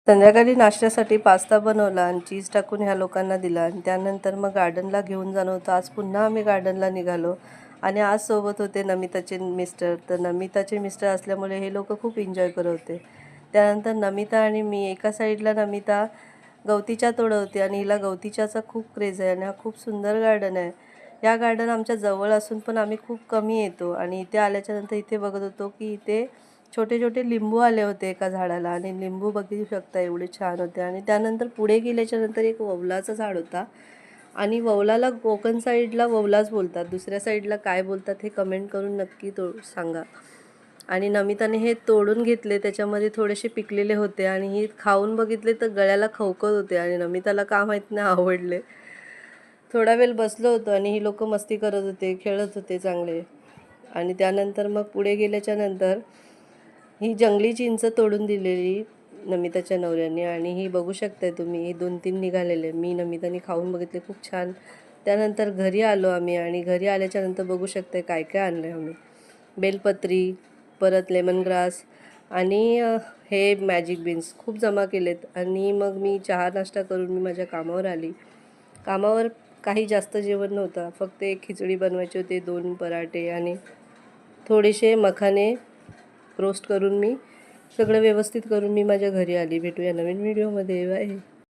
संध्याकाळी नाश्त्यासाठी पास्ता बनवला आणि चीज टाकून ह्या लोकांना दिला आणि त्यानंतर मग गार्डनला घेऊन जाणं होतं. आज पुन्हा आम्ही गार्डनला निघालो आणि आज सोबत होते नमिताचे मिस्टर. तर नमिताचे मिस्टर असल्यामुळे हे लोक खूप एन्जॉय करत होते. त्यानंतर नमिता आणि मी एका साईडला नमिता गवतीच्या तोडवते आणि हिला गवतीच्याचा खूप क्रेज आहे आणि हा खूप सुंदर गार्डन आहे. या गार्डन आमच्या जवळ असून पण आम्ही खूप कमी येतो आणि इथे आल्याच्यानंतर इथे बघत होतो की इथे छोटे छोटे लिंबू आले होते एका झाडाला आणि लिंबू बघू शकता एवढे छान होते. आणि त्यानंतर पुढे गेल्याच्यानंतर एक वौलाचं झाड होता आणि वौलाला कोकण साईडला वौलाच बोलतात, दुसऱ्या साईडला काय बोलतात हे कमेंट करून नक्की सांगा. आणि नमिताने हे तोडून घेतले, त्याच्यामध्ये थोडेसे पिकलेले होते आणि हे खाऊन बघितले तर गळ्याला खवखत होते आणि नमिताला का माहीत नाही आवडले. थोडा वेळ बसलो होतो आणि ही लोक मस्ती करत होते, खेळत होते चांगले. आणि त्यानंतर मग पुढे गेल्याच्यानंतर ही जंगली चिंच तोडून दिलेली नमिताच्या नवऱ्याने आणि ही बघू शकताय तुम्ही, ही 2-3 निघालेले. मी नमिताने खाऊन बघितले, खूप छान. त्यानंतर घरी आलो आम्ही आणि घरी आल्याच्यानंतर बघू शकताय काय काय आणलं आहे आम्ही. बेलपत्री, परत लेमन ग्रास आणि हे मॅजिक बीन्स खूप जमा केलेत. आणि मग मी चहा नाश्ता करून मी माझ्या कामावर आली. कामावर काही जास्त जेवण नव्हतं, फक्त एक खिचडी बनवायची होती, 2 पराठे आणि थोडेसे मखाने रोस्ट करून मी सगळं व्यवस्थित करून मी माझ्या घरी आली. भेटूया नवीन व्हिडिओमध्ये. बाय.